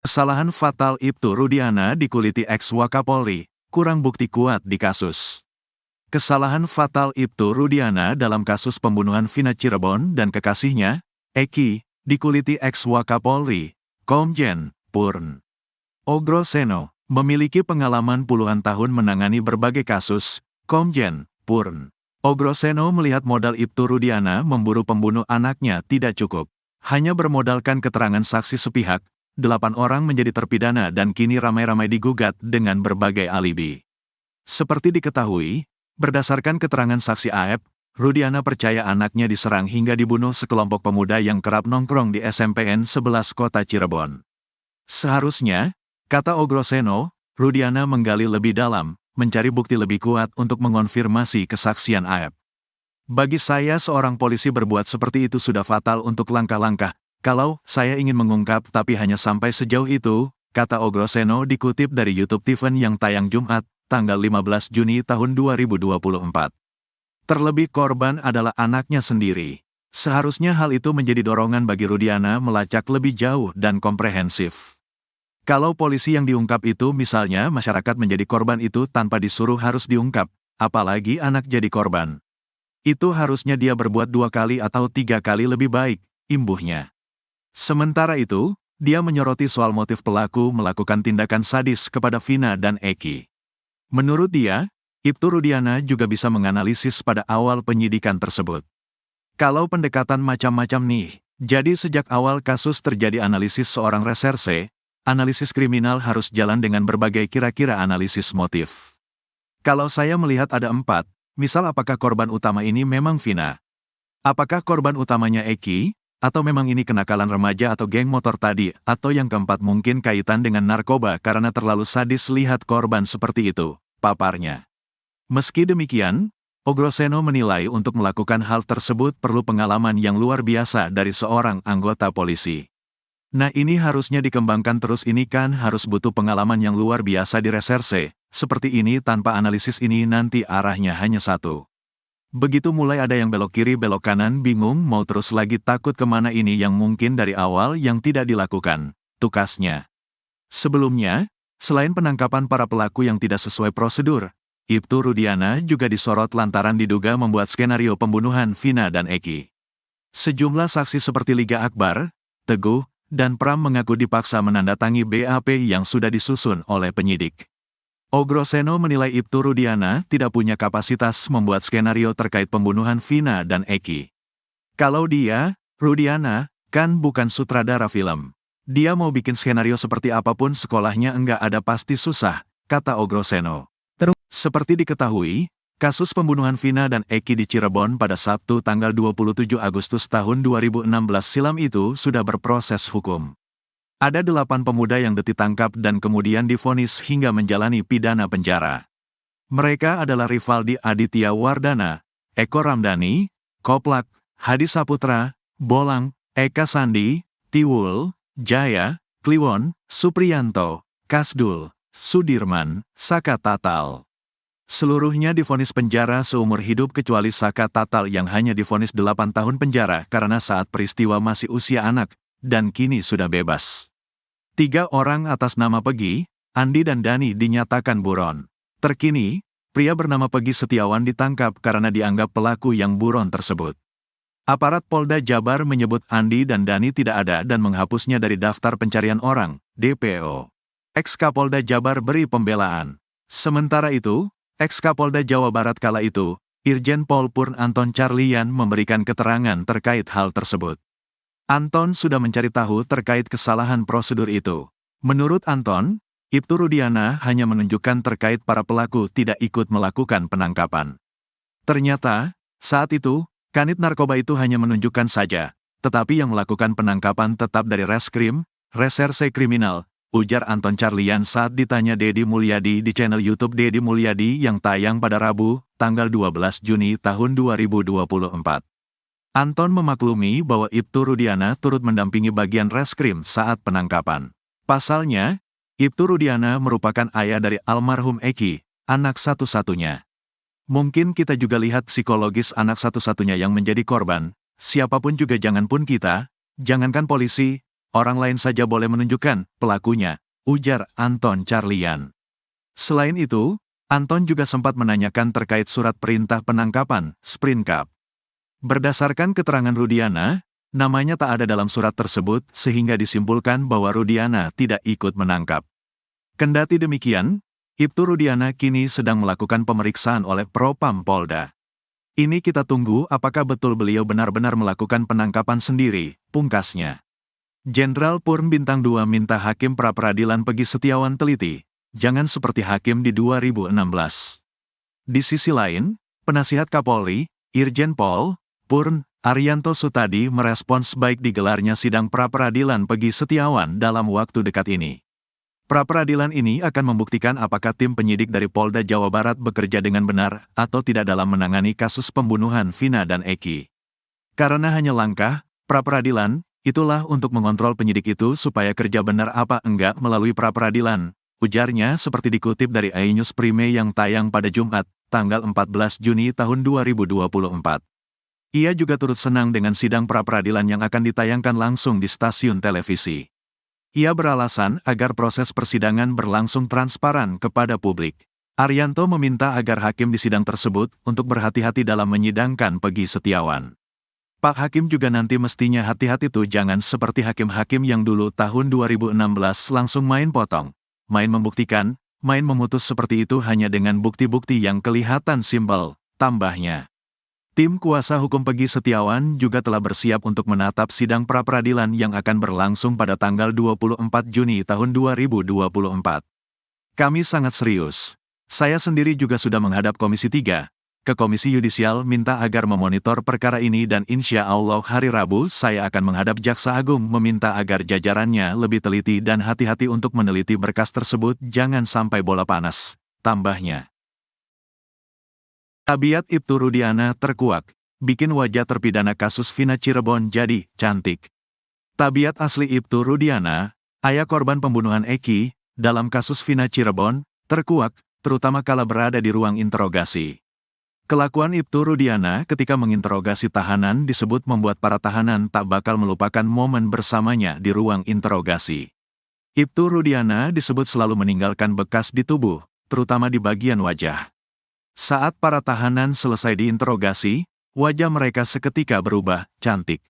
Kesalahan fatal Ibtu Rudiana dikuliti ex-Wakapolri, kurang bukti kuat di kasus. Kesalahan fatal Ibtu Rudiana dalam kasus pembunuhan Vina Cirebon dan kekasihnya, Eki, dikuliti ex-Wakapolri, Komjen Purn Ogro Seno, memiliki pengalaman puluhan tahun menangani berbagai kasus. Komjen Purn Ogro Seno melihat modal Ibtu Rudiana memburu pembunuh anaknya tidak cukup. Hanya bermodalkan keterangan saksi sepihak, 8 orang menjadi terpidana dan kini ramai-ramai digugat dengan berbagai alibi. Seperti diketahui, berdasarkan keterangan saksi AF, Rudiana percaya anaknya diserang hingga dibunuh sekelompok pemuda yang kerap nongkrong di SMPN 11 Kota Cirebon. Seharusnya, kata Ogro Seno, Rudiana menggali lebih dalam, mencari bukti lebih kuat untuk mengonfirmasi kesaksian AF. Bagi saya seorang polisi berbuat seperti itu sudah fatal untuk langkah-langkah. Kalau saya ingin mengungkap tapi hanya sampai sejauh itu, kata Ogro Seno dikutip dari YouTube Tiffen yang tayang Jumat, tanggal 15 Juni tahun 2024. Terlebih korban adalah anaknya sendiri. Seharusnya hal itu menjadi dorongan bagi Rudiana melacak lebih jauh dan komprehensif. Kalau polisi yang diungkap itu misalnya masyarakat menjadi korban itu tanpa disuruh harus diungkap, apalagi anak jadi korban. Itu harusnya dia berbuat 2 kali atau 3 kali lebih baik, imbuhnya. Sementara itu, dia menyoroti soal motif pelaku melakukan tindakan sadis kepada Vina dan Eki. Menurut dia, Ibtu Rudiana juga bisa menganalisis pada awal penyidikan tersebut. Kalau pendekatan macam-macam nih, jadi sejak awal kasus terjadi analisis seorang reserse, analisis kriminal harus jalan dengan berbagai kira-kira analisis motif. Kalau saya melihat ada 4, misal apakah korban utama ini memang Vina? Apakah korban utamanya Eki? Atau memang ini kenakalan remaja atau geng motor tadi? Atau yang keempat mungkin kaitan dengan narkoba karena terlalu sadis lihat korban seperti itu, paparnya. Meski demikian, Ogro Seno menilai untuk melakukan hal tersebut perlu pengalaman yang luar biasa dari seorang anggota polisi. Nah ini harusnya dikembangkan terus, ini kan harus butuh pengalaman yang luar biasa di reserse. Seperti ini tanpa analisis ini nanti arahnya hanya satu. Begitu mulai ada yang belok kiri belok kanan bingung mau terus lagi takut kemana ini yang mungkin dari awal yang tidak dilakukan, tukasnya. Sebelumnya, selain penangkapan para pelaku yang tidak sesuai prosedur, Ibtu Rudiana juga disorot lantaran diduga membuat skenario pembunuhan Vina dan Eki. Sejumlah saksi seperti Liga Akbar, Teguh, dan Pram mengaku dipaksa menandatangi BAP yang sudah disusun oleh penyidik. Ogro Seno menilai Ibtu Rudiana tidak punya kapasitas membuat skenario terkait pembunuhan Vina dan Eki. Kalau dia, Rudiana, kan bukan sutradara film. Dia mau bikin skenario seperti apapun sekolahnya enggak ada pasti susah, kata Ogro Seno. Seperti diketahui, kasus pembunuhan Vina dan Eki di Cirebon pada Sabtu tanggal 27 Agustus tahun 2016 silam itu sudah berproses hukum. Ada 8 pemuda yang ditangkap dan kemudian divonis hingga menjalani pidana penjara. Mereka adalah Rivaldi Aditya Wardana, Eko Ramdhani, Koplak, Hadi Saputra, Bolang, Eka Sandi, Tiwul, Jaya, Kliwon, Supriyanto, Kasdul, Sudirman, Saka Tatal. Seluruhnya divonis penjara seumur hidup kecuali Saka Tatal yang hanya divonis 8 tahun penjara karena saat peristiwa masih usia anak, dan kini sudah bebas. 3 orang atas nama Pegi, Andi dan Dani dinyatakan buron. Terkini, pria bernama Pegi Setiawan ditangkap karena dianggap pelaku yang buron tersebut. Aparat Polda Jabar menyebut Andi dan Dani tidak ada dan menghapusnya dari daftar pencarian orang, DPO. Ex-Kapolda Jabar beri pembelaan. Sementara itu, Ex-Kapolda Jawa Barat kala itu, Irjen Pol Purn Anton Carlian memberikan keterangan terkait hal tersebut. Anton sudah mencari tahu terkait kesalahan prosedur itu. Menurut Anton, Ibtu Rudiana hanya menunjukkan terkait para pelaku tidak ikut melakukan penangkapan. Ternyata, saat itu, Kanit Narkoba itu hanya menunjukkan saja, tetapi yang melakukan penangkapan tetap dari Reskrim, Reserse Kriminal, ujar Anton Carlian saat ditanya Deddy Mulyadi di channel YouTube Deddy Mulyadi yang tayang pada Rabu, tanggal 12 Juni tahun 2024. Anton memaklumi bahwa Ibtu Rudiana turut mendampingi bagian reskrim saat penangkapan. Pasalnya, Ibtu Rudiana merupakan ayah dari almarhum Eki, anak satu-satunya. Mungkin kita juga lihat psikologis anak satu-satunya yang menjadi korban, siapapun juga janganpun kita, jangankan polisi, orang lain saja boleh menunjukkan pelakunya, ujar Anton Carlian. Selain itu, Anton juga sempat menanyakan terkait surat perintah penangkapan, Sprengkap. Berdasarkan keterangan Rudiana, namanya tak ada dalam surat tersebut sehingga disimpulkan bahwa Rudiana tidak ikut menangkap. Kendati demikian, Ibtu Rudiana kini sedang melakukan pemeriksaan oleh Propam Polda. Ini kita tunggu apakah betul beliau benar-benar melakukan penangkapan sendiri, pungkasnya. Jenderal Purn Bintang 2 minta Hakim Pra-Peradilan Pegi Setiawan teliti, jangan seperti Hakim di 2016. Di sisi lain, Penasihat Kapolri, Irjen Pol Purn Arianto Sutadi merespons baik digelarnya sidang pra-peradilan Pegi Setiawan dalam waktu dekat ini. Pra-peradilan ini akan membuktikan apakah tim penyidik dari Polda Jawa Barat bekerja dengan benar atau tidak dalam menangani kasus pembunuhan Vina dan Eki. Karena hanya langkah pra-peradilan, itulah untuk mengontrol penyidik itu supaya kerja benar apa enggak melalui pra-peradilan, ujarnya seperti dikutip dari iNews Prime yang tayang pada Jumat, tanggal 14 Juni tahun 2024. Ia juga turut senang dengan sidang pra-peradilan yang akan ditayangkan langsung di stasiun televisi. Ia beralasan agar proses persidangan berlangsung transparan kepada publik. Arianto meminta agar hakim di sidang tersebut untuk berhati-hati dalam menyidangkan Pegi Setiawan. Pak Hakim juga nanti mestinya hati-hati tuh jangan seperti hakim-hakim yang dulu tahun 2016 langsung main potong, main membuktikan, main memutus seperti itu hanya dengan bukti-bukti yang kelihatan simpel, tambahnya. Tim kuasa hukum Pegi Setiawan juga telah bersiap untuk menatap sidang pra-peradilan yang akan berlangsung pada tanggal 24 Juni tahun 2024. Kami sangat serius. Saya sendiri juga sudah menghadap Komisi 3, ke Komisi Yudisial minta agar memonitor perkara ini dan insya Allah hari Rabu saya akan menghadap Jaksa Agung meminta agar jajarannya lebih teliti dan hati-hati untuk meneliti berkas tersebut jangan sampai bola panas, tambahnya. Tabiat Ibtu Rudiana terkuak, bikin wajah terpidana kasus Vina Cirebon jadi cantik. Tabiat asli Ibtu Rudiana, ayah korban pembunuhan Eki, dalam kasus Vina Cirebon, terkuak, terutama kala berada di ruang interogasi. Kelakuan Ibtu Rudiana ketika menginterogasi tahanan disebut membuat para tahanan tak bakal melupakan momen bersamanya di ruang interogasi. Ibtu Rudiana disebut selalu meninggalkan bekas di tubuh, terutama di bagian wajah. Saat para tahanan selesai diinterogasi, wajah mereka seketika berubah, cantik.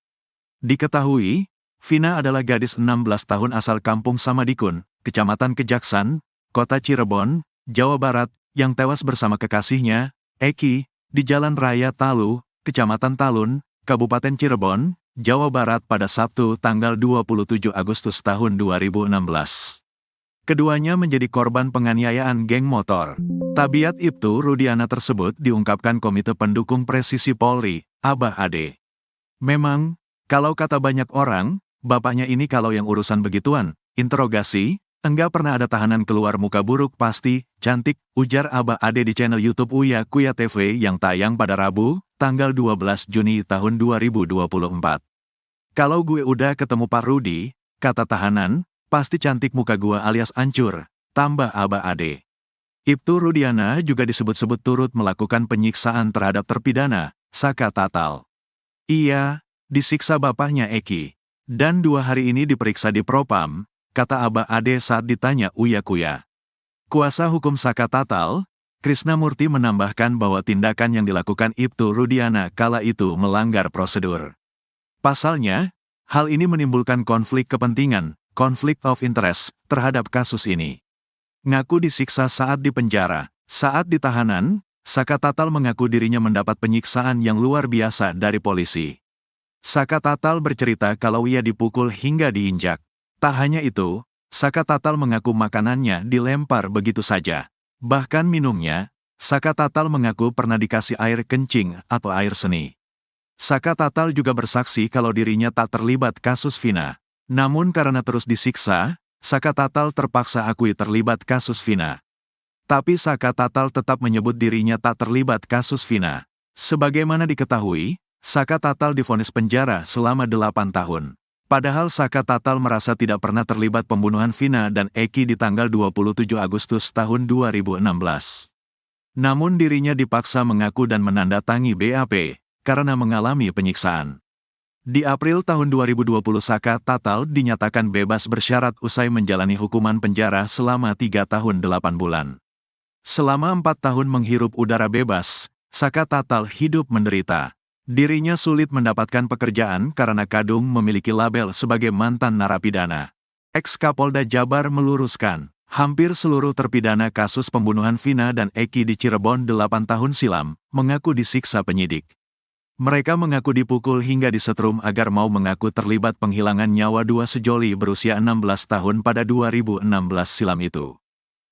Diketahui, Vina adalah gadis 16 tahun asal kampung Samadikun, Kecamatan Kejaksan, Kota Cirebon, Jawa Barat, yang tewas bersama kekasihnya, Eki, di Jalan Raya Talu, Kecamatan Talun, Kabupaten Cirebon, Jawa Barat pada Sabtu tanggal 27 Agustus tahun 2016. Keduanya menjadi korban penganiayaan geng motor. Tabiat Ibtu Rudiana tersebut diungkapkan Komite Pendukung Presisi Polri, Abah Ade. Memang, kalau kata banyak orang, bapaknya ini kalau yang urusan begituan, interogasi, enggak pernah ada tahanan keluar muka buruk pasti, cantik, ujar Abah Ade di channel YouTube Uya Kuya TV yang tayang pada Rabu, tanggal 12 Juni tahun 2024. Kalau gue udah ketemu Pak Rudi, kata tahanan, pasti cantik muka gua alias ancur, tambah Abah Ade. Ibtu Rudiana juga disebut-sebut turut melakukan penyiksaan terhadap terpidana, Saka Tatal. Ia disiksa bapaknya Eki, dan 2 hari ini diperiksa di Propam, kata Abah Ade saat ditanya Uya Kuya. Kuasa hukum Saka Tatal, Krisnamurti menambahkan bahwa tindakan yang dilakukan Ibtu Rudiana kala itu melanggar prosedur. Pasalnya, hal ini menimbulkan konflik kepentingan, conflict of interest, terhadap kasus ini. Ngaku disiksa saat di penjara. Saat di tahanan, Saka Tatal mengaku dirinya mendapat penyiksaan yang luar biasa dari polisi. Saka Tatal bercerita kalau ia dipukul hingga diinjak. Tak hanya itu, Saka Tatal mengaku makanannya dilempar begitu saja. Bahkan minumnya, Saka Tatal mengaku pernah dikasih air kencing atau air seni. Saka Tatal juga bersaksi kalau dirinya tak terlibat kasus Vina. Namun karena terus disiksa, Saka Tatal terpaksa akui terlibat kasus Vina. Tapi Saka Tatal tetap menyebut dirinya tak terlibat kasus Vina. Sebagaimana diketahui, Saka Tatal divonis penjara selama 8 tahun. Padahal Saka Tatal merasa tidak pernah terlibat pembunuhan Vina dan Eki di tanggal 27 Agustus tahun 2016. Namun dirinya dipaksa mengaku dan menandatangani BAP, karena mengalami penyiksaan. Di April tahun 2020 Saka Tatal dinyatakan bebas bersyarat usai menjalani hukuman penjara selama 3 tahun 8 bulan. Selama 4 tahun menghirup udara bebas, Saka Tatal hidup menderita. Dirinya sulit mendapatkan pekerjaan karena kadung memiliki label sebagai mantan narapidana. Ex-Kapolda Jabar meluruskan, hampir seluruh terpidana kasus pembunuhan Vina dan Eki di Cirebon 8 tahun silam, mengaku disiksa penyidik. Mereka mengaku dipukul hingga disetrum agar mau mengaku terlibat penghilangan nyawa 2 sejoli berusia 16 tahun pada 2016 silam itu.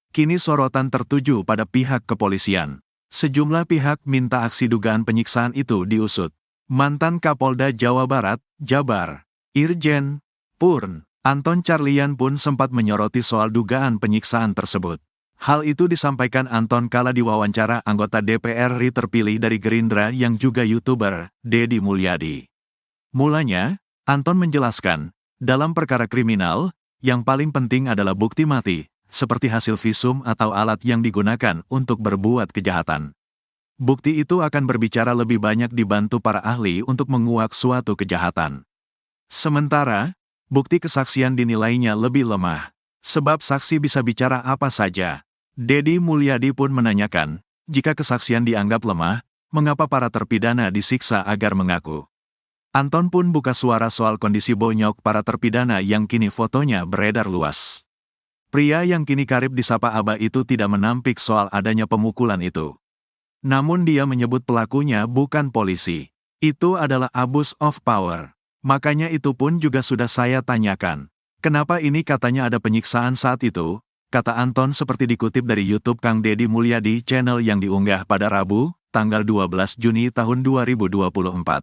Kini sorotan tertuju pada pihak kepolisian. Sejumlah pihak minta aksi dugaan penyiksaan itu diusut. Mantan Kapolda Jawa Barat, Jabar, Irjen Purn Anton Carlian pun sempat menyoroti soal dugaan penyiksaan tersebut. Hal itu disampaikan Anton kala diwawancara anggota DPR RI terpilih dari Gerindra yang juga YouTuber, Deddy Mulyadi. Mulanya, Anton menjelaskan, dalam perkara kriminal, yang paling penting adalah bukti mati, seperti hasil visum atau alat yang digunakan untuk berbuat kejahatan. Bukti itu akan berbicara lebih banyak dibantu para ahli untuk menguak suatu kejahatan. Sementara, bukti kesaksian dinilainya lebih lemah, sebab saksi bisa bicara apa saja. Deddy Mulyadi pun menanyakan, jika kesaksian dianggap lemah, mengapa para terpidana disiksa agar mengaku? Anton pun buka suara soal kondisi bonyok para terpidana yang kini fotonya beredar luas. Pria yang kini karib disapa Aba itu tidak menampik soal adanya pemukulan itu. Namun dia menyebut pelakunya bukan polisi. Itu adalah abuse of power. Makanya itu pun juga sudah saya tanyakan. Kenapa ini katanya ada penyiksaan saat itu? Kata Anton seperti dikutip dari YouTube Kang Deddy Mulyadi channel yang diunggah pada Rabu, tanggal 12 Juni tahun 2024.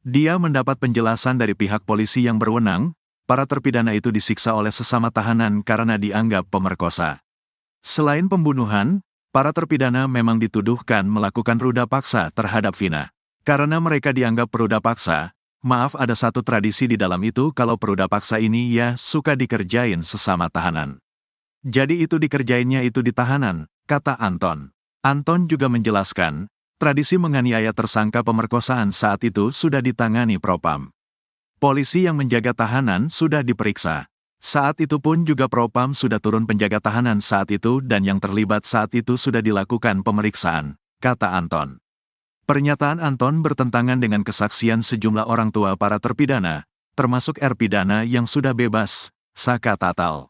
Dia mendapat penjelasan dari pihak polisi yang berwenang, para terpidana itu disiksa oleh sesama tahanan karena dianggap pemerkosa. Selain pembunuhan, para terpidana memang dituduhkan melakukan ruda paksa terhadap Vina. Karena mereka dianggap peruda paksa, maaf ada satu tradisi di dalam itu kalau peruda paksa ini ya suka dikerjain sesama tahanan. Jadi itu dikerjainnya itu di tahanan, kata Anton. Anton juga menjelaskan, tradisi menganiaya tersangka pemerkosaan saat itu sudah ditangani Propam. Polisi yang menjaga tahanan sudah diperiksa. Saat itu pun juga Propam sudah turun penjaga tahanan saat itu dan yang terlibat saat itu sudah dilakukan pemeriksaan, kata Anton. Pernyataan Anton bertentangan dengan kesaksian sejumlah orang tua para terpidana, termasuk terpidana yang sudah bebas, Saka Tatal.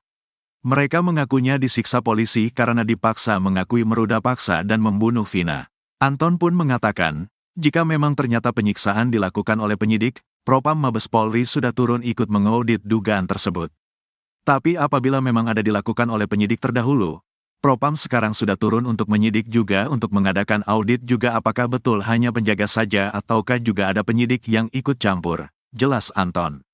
Mereka mengakunya disiksa polisi karena dipaksa mengakui meruda paksa dan membunuh Vina. Anton pun mengatakan, jika memang ternyata penyiksaan dilakukan oleh penyidik, Propam Mabes Polri sudah turun ikut mengaudit dugaan tersebut. Tapi apabila memang ada dilakukan oleh penyidik terdahulu, Propam sekarang sudah turun untuk menyidik juga untuk mengadakan audit juga apakah betul hanya penjaga saja ataukah juga ada penyidik yang ikut campur, jelas Anton.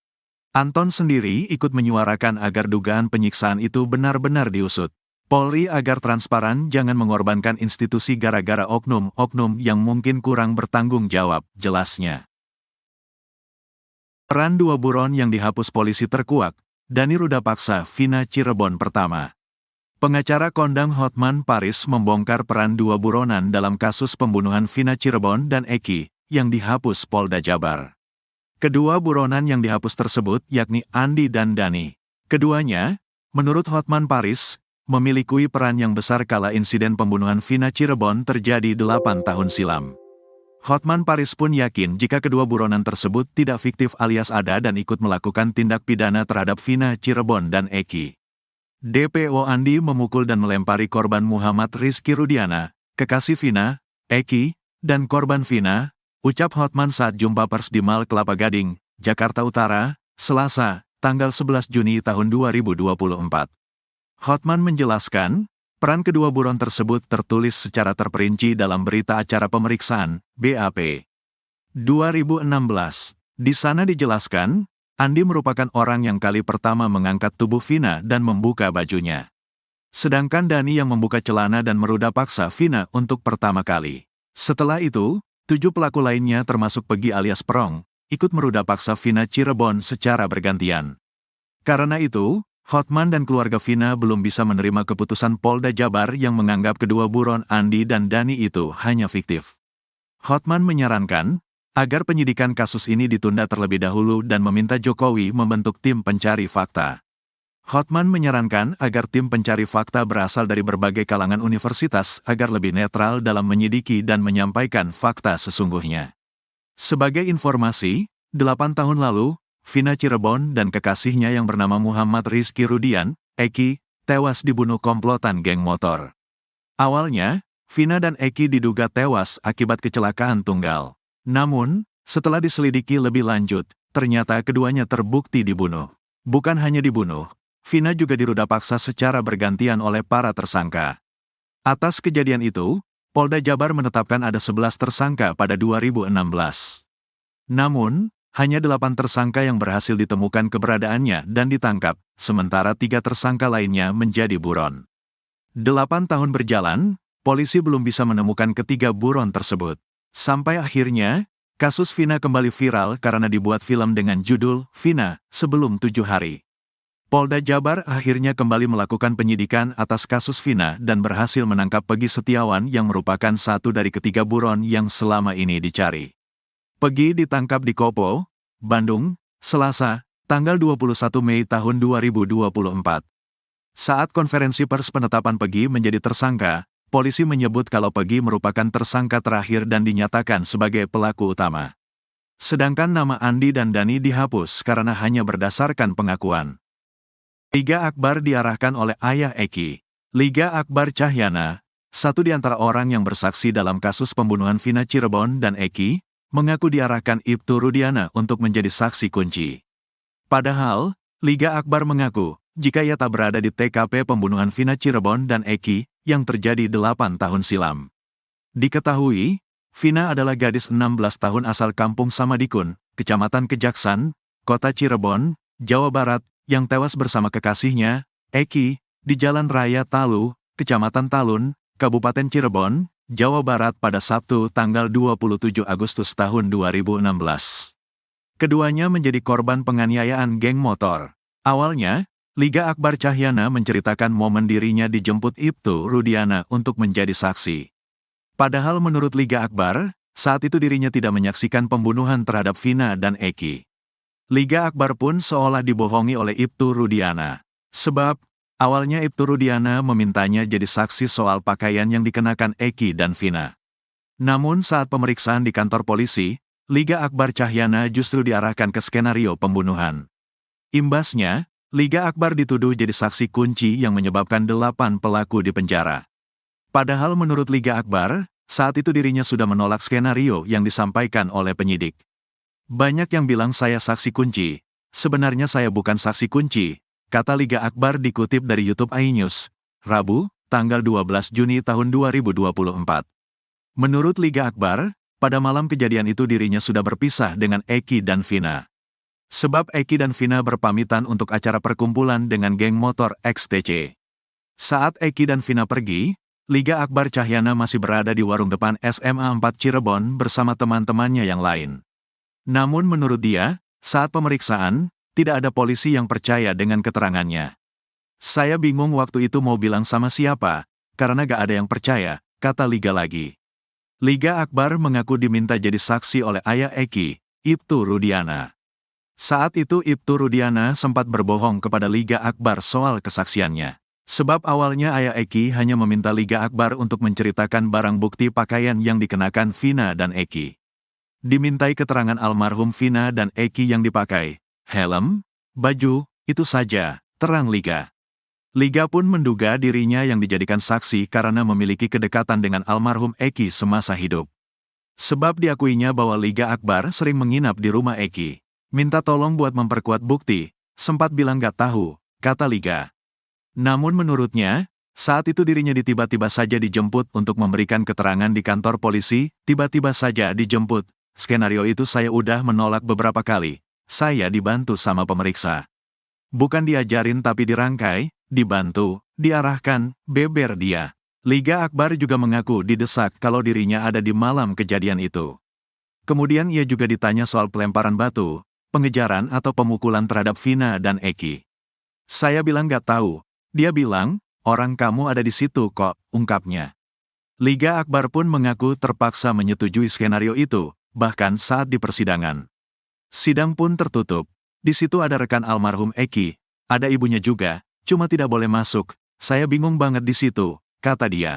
Anton sendiri ikut menyuarakan agar dugaan penyiksaan itu benar-benar diusut. Polri agar transparan jangan mengorbankan institusi gara-gara oknum-oknum yang mungkin kurang bertanggung jawab, jelasnya. Peran 2 buron yang dihapus polisi terkuak, Dani Ruda Paksa Vina Cirebon Pertama. Pengacara kondang Hotman Paris membongkar peran 2 buronan dalam kasus pembunuhan Vina Cirebon dan Eki, yang dihapus Polda Jabar. Kedua buronan yang dihapus tersebut yakni Andi dan Dani. Keduanya, menurut Hotman Paris, memiliki peran yang besar kala insiden pembunuhan Vina Cirebon terjadi 8 tahun silam. Hotman Paris pun yakin jika kedua buronan tersebut tidak fiktif alias ada dan ikut melakukan tindak pidana terhadap Vina Cirebon dan Eki. DPO Andi memukul dan melempari korban Muhammad Rizky Rudiana, kekasih Vina, Eki, dan korban Vina, ucap Hotman saat jumpa pers di Mall Kelapa Gading, Jakarta Utara, Selasa, tanggal 11 Juni tahun 2024. Hotman menjelaskan, peran kedua buron tersebut tertulis secara terperinci dalam berita acara pemeriksaan, BAP 2016. Di sana dijelaskan, Andi merupakan orang yang kali pertama mengangkat tubuh Vina dan membuka bajunya. Sedangkan Dani yang membuka celana dan meruda paksa Vina untuk pertama kali. Setelah itu, 7 pelaku lainnya termasuk Pegi alias Perong, ikut meruda paksa Vina Cirebon secara bergantian. Karena itu, Hotman dan keluarga Vina belum bisa menerima keputusan Polda Jabar yang menganggap kedua buron Andi dan Dani itu hanya fiktif. Hotman menyarankan, agar penyidikan kasus ini ditunda terlebih dahulu dan meminta Jokowi membentuk tim pencari fakta. Hotman menyarankan agar tim pencari fakta berasal dari berbagai kalangan universitas agar lebih netral dalam menyidiki dan menyampaikan fakta sesungguhnya. Sebagai informasi, 8 tahun lalu, Vina Cirebon dan kekasihnya yang bernama Muhammad Rizky Rudian, Eki, tewas dibunuh komplotan geng motor. Awalnya, Vina dan Eki diduga tewas akibat kecelakaan tunggal. Namun, setelah diselidiki lebih lanjut, ternyata keduanya terbukti dibunuh. Bukan hanya dibunuh, Vina juga diruda paksa secara bergantian oleh para tersangka. Atas kejadian itu, Polda Jabar menetapkan ada 11 tersangka pada 2016. Namun, hanya 8 tersangka yang berhasil ditemukan keberadaannya dan ditangkap, sementara 3 tersangka lainnya menjadi buron. 8 tahun berjalan, polisi belum bisa menemukan ketiga buron tersebut. Sampai akhirnya, kasus Vina kembali viral karena dibuat film dengan judul Vina, Sebelum 7 Hari. Polda Jabar akhirnya kembali melakukan penyidikan atas kasus Vina dan berhasil menangkap Pegi Setiawan yang merupakan satu dari ketiga buron yang selama ini dicari. Pegi ditangkap di Kopo, Bandung, Selasa, tanggal 21 Mei tahun 2024. Saat konferensi pers penetapan Pegi menjadi tersangka, polisi menyebut kalau Pegi merupakan tersangka terakhir dan dinyatakan sebagai pelaku utama. Sedangkan nama Andi dan Dani dihapus karena hanya berdasarkan pengakuan. Liga Akbar diarahkan oleh ayah Eki. Liga Akbar Cahyana, satu di antara orang yang bersaksi dalam kasus pembunuhan Vina Cirebon dan Eki, mengaku diarahkan Ibtu Rudiana untuk menjadi saksi kunci. Padahal, Liga Akbar mengaku, jika ia tak berada di TKP pembunuhan Vina Cirebon dan Eki, yang terjadi 8 tahun silam. Diketahui, Vina adalah gadis 16 tahun asal kampung Samadikun, Kecamatan Kejaksan, Kota Cirebon, Jawa Barat, yang tewas bersama kekasihnya, Eki, di Jalan Raya Talu, Kecamatan Talun, Kabupaten Cirebon, Jawa Barat pada Sabtu tanggal 27 Agustus tahun 2016. Keduanya menjadi korban penganiayaan geng motor. Awalnya, Liga Akbar Cahyana menceritakan momen dirinya dijemput Ibtu Rudiana untuk menjadi saksi. Padahal menurut Liga Akbar, saat itu dirinya tidak menyaksikan pembunuhan terhadap Vina dan Eki. Liga Akbar pun seolah dibohongi oleh Ibtu Rudiana. Sebab, awalnya Ibtu Rudiana memintanya jadi saksi soal pakaian yang dikenakan Eki dan Vina. Namun saat pemeriksaan di kantor polisi, Liga Akbar Cahyana justru diarahkan ke skenario pembunuhan. Imbasnya, Liga Akbar dituduh jadi saksi kunci yang menyebabkan 8 pelaku dipenjara. Padahal menurut Liga Akbar, saat itu dirinya sudah menolak skenario yang disampaikan oleh penyidik. Banyak yang bilang saya saksi kunci. Sebenarnya saya bukan saksi kunci, kata Liga Akbar dikutip dari YouTube iNews, Rabu, tanggal 12 Juni tahun 2024. Menurut Liga Akbar, pada malam kejadian itu dirinya sudah berpisah dengan Eki dan Vina. Sebab Eki dan Vina berpamitan untuk acara perkumpulan dengan geng motor XTC. Saat Eki dan Vina pergi, Liga Akbar Cahyana masih berada di warung depan SMA 4 Cirebon bersama teman-temannya yang lain. Namun menurut dia, saat pemeriksaan, tidak ada polisi yang percaya dengan keterangannya. Saya bingung waktu itu mau bilang sama siapa, karena gak ada yang percaya, kata Liga lagi. Liga Akbar mengaku diminta jadi saksi oleh ayah Eki, Ibtu Rudiana. Saat itu Ibtu Rudiana sempat berbohong kepada Liga Akbar soal kesaksiannya. Sebab awalnya ayah Eki hanya meminta Liga Akbar untuk menceritakan barang bukti pakaian yang dikenakan Vina dan Eki. Dimintai keterangan almarhum Vina dan Eki yang dipakai, helm, baju, itu saja, terang Liga. Liga pun menduga dirinya yang dijadikan saksi karena memiliki kedekatan dengan almarhum Eki semasa hidup. Sebab diakuinya bahwa Liga Akbar sering menginap di rumah Eki. Minta tolong buat memperkuat bukti, sempat bilang gak tahu, kata Liga. Namun menurutnya, saat itu dirinya tiba-tiba saja dijemput untuk memberikan keterangan di kantor polisi, tiba-tiba saja dijemput. Skenario itu saya udah menolak beberapa kali. Saya dibantu sama pemeriksa. Bukan diajarin tapi dirangkai, dibantu, diarahkan, beber dia. Liga Akbar juga mengaku didesak kalau dirinya ada di malam kejadian itu. Kemudian ia juga ditanya soal pelemparan batu, pengejaran atau pemukulan terhadap Vina dan Eki. Saya bilang gak tahu. Dia bilang, orang kamu ada di situ kok, ungkapnya. Liga Akbar pun mengaku terpaksa menyetujui skenario itu, bahkan saat di persidangan. Sidang pun tertutup. Di situ ada rekan almarhum Eki, ada ibunya juga, cuma tidak boleh masuk. Saya bingung banget di situ, kata dia.